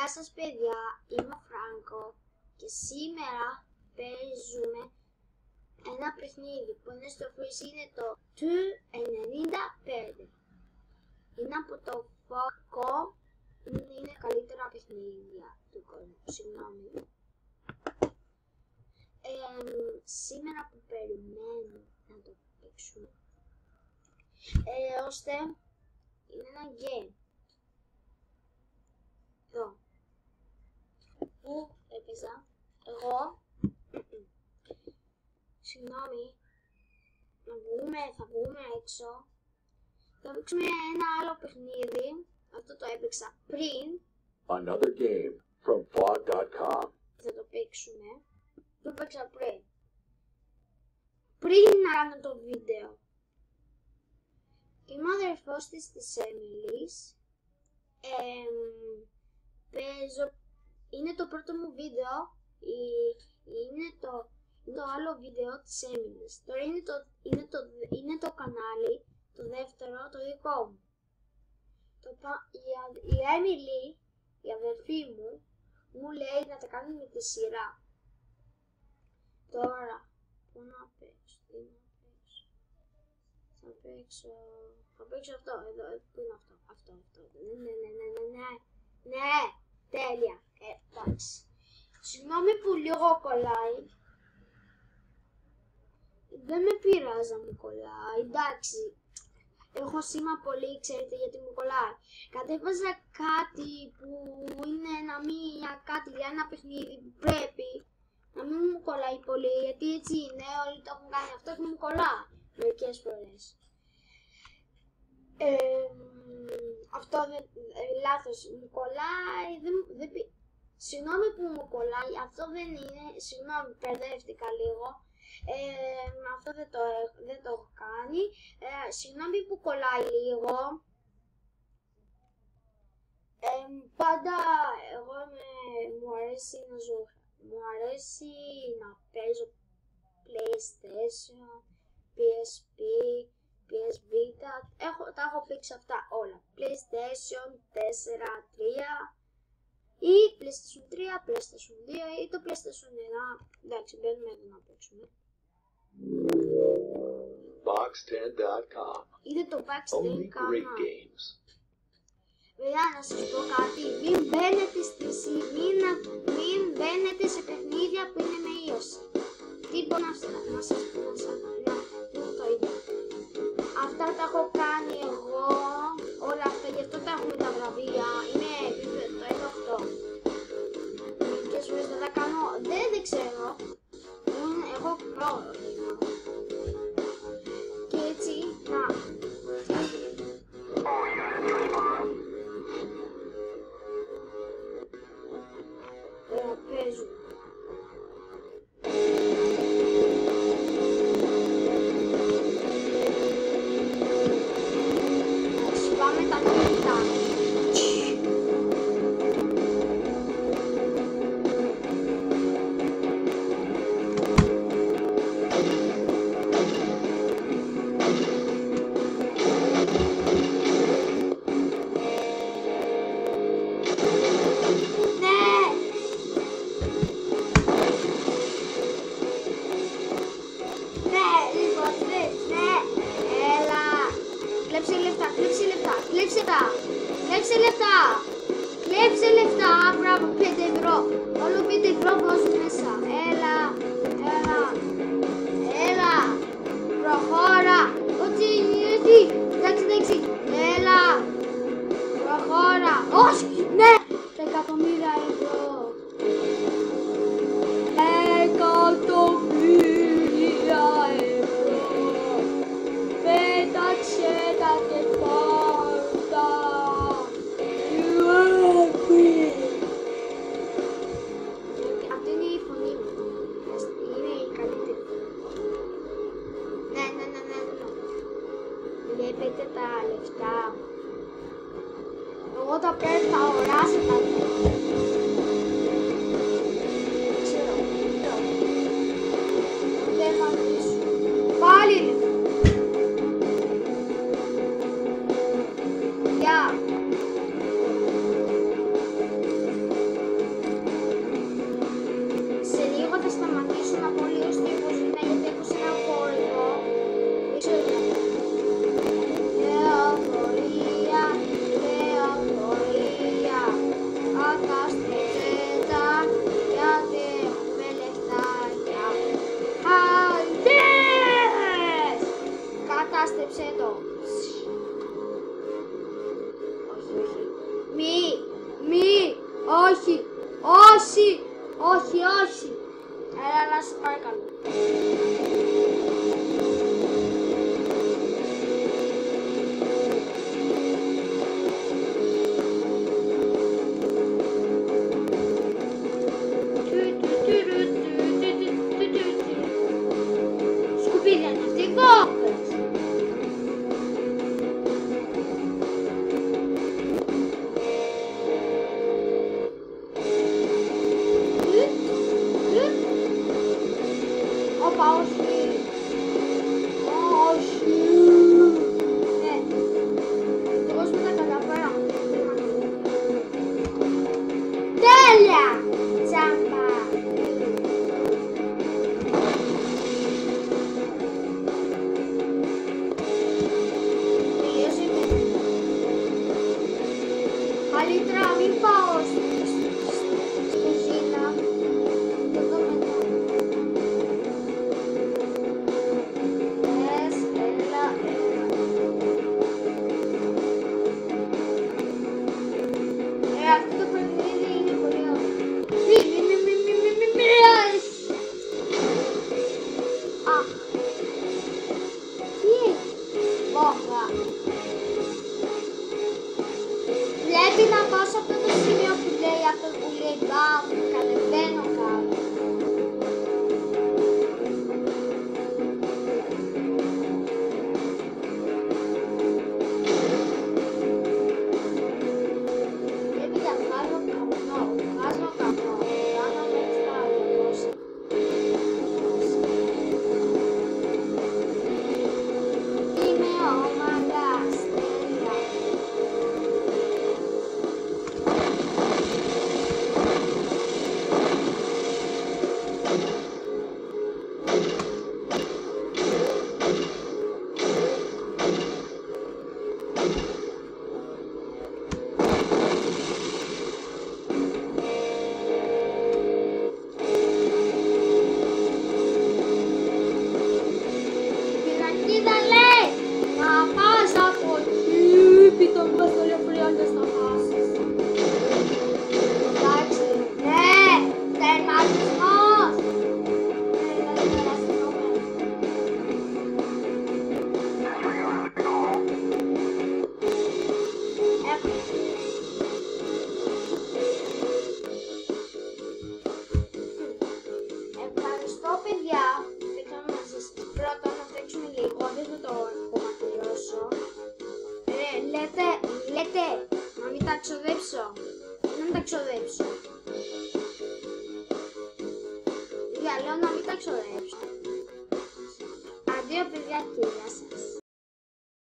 Γεια σας παιδιά, είμαι ο Φράνκο και σήμερα παίζουμε ένα παιχνίδι που είναι στο Freeze, είναι το 2.95. Είναι από το Foco, είναι καλύτερα παιχνίδια του κόσμου, συγγνώμη. Σήμερα που περιμένω να το παίξουμε, ώστε είναι ένα game. Εδώ που έπαιζα εγώ, συγγνώμη, θα βγούμε έξω, θα παίξουμε ένα άλλο παιχνίδι, αυτό το έπαιξα πριν. Another game from Vlog.com. Θα το παίξουμε, το έπαιξα πριν να κάνω το βίντεο. Και είμαι ο αδερφός της Έμιλης. Είναι το πρώτο μου βίντεο, είναι το άλλο βίντεο της Έμιλης. Τώρα είναι το κανάλι, το δεύτερο, το δικό μου. Η Έμιλη, η αδερφή μου, μου λέει να τα κάνουμε με τη σειρά. Τώρα, πού να παίξω, τι να παίξω. Θα παίξω αυτό, εδώ, πού είναι αυτό, ναι, τέλεια, εντάξει. Συγγνώμη που λίγο κολλάει, δεν με πειράζει να μου κολλάει, εντάξει. Έχω σήμα πολύ, ξέρετε γιατί μου κολλάει. Κατέβαζα κάτι που είναι για ένα παιχνίδι που πρέπει να μην μου κολλάει πολύ, γιατί έτσι είναι, όλοι το έχουν κάνει αυτό και μου κολλάει μερικές φορές. Αυτό λάθος, μου κολλάει, συγγνώμη που μου κολλάει, αυτό δεν είναι, συγγνώμη, μπερδεύτηκα λίγο, αυτό δεν το έχω κάνει, συγγνώμη που κολλάει λίγο. Πάντα εγώ μου αρέσει να ζω, μου αρέσει να παίζω PlayStation, PSP, PS Vita, τα έχω παίξει αυτά όλα. PlayStation 4, 3 ή PlayStation 3, PlayStation 2 ή το PlayStation 1. Εντάξει, μπαίνουμε εδώ να παίξουμε. Box10.com. Είναι το Box10.com. Only great games. Βέβαια, να σας πω κάτι, μην μπαίνετε σε παιχνίδια που είναι με ίωση. Τι μπορώ να σας πω, το ίδιο. Αυτά τα έχω κάνει εγώ, όλα αυτά, γι' αυτό τα έχουμε τα βραβεία, είναι επίπεδο το 1-8. Μερικές φορές δεν τα κάνω, δεν ξέρω, έχω πρόβλημα. Και έτσι, παίζω. Πάμε τα κινητά. Κλέψε λεφτά, μπράβο, 5 ευρώ. Όλο 5 ευρώ βάζω μέσα. Έλα, προχώρα. Ό,τι είναι, εντάξει, έλα, προχώρα. Όχι, ναι, 10.000 ευρώ. 10.000 ευρώ. Πέταξε τα κεφάλτα. Αυτή είναι η φωνή μου. Όχι, όχι, όχι, όχι. Έλα, σε παρακαλώ. Σκουπίδια ναυτικό. Όπα, όχι. Όχι. Ναι. Εγώ σου τα καταφέραμε. Τέλεια! Τσάμπα. Τελείωσε η παιχνίδα. Καλύτερα μην πάω στη Ζήνα. Και εδώ μετά. Έλα. Αυτό το παιχνίδι είναι πολύ ωραίο. Αχ. Τι? Βόμβα. Πρέπει να πάω σε αυτό το σημείο που λέει αυτό που λέει μπαμ, κατεβαίνω κάτω. Πρέπει να βγάζω καπνό, κάνω μέχρι τα 200. Είμαι ο μαγκάς, τέλεια. Πινακίδα λέει να πας από εκεί, πείτε μου πας το λεωφορείο να σταματήσεις. Εντάξει, ναι, τερματισμός. Δηλαδή περαστικόμενο. Ευχαριστώ παιδιά. Δεν κάνω να σας πρώτα να φτιάξουμε λίγο, δεν θα το κομματιώσω. Λέτε να μην τα ξοδέψω. Να μην τα ξοδέψω. Λέω να μην τα ξοδέψω. Αντίο παιδιά και γεια σας.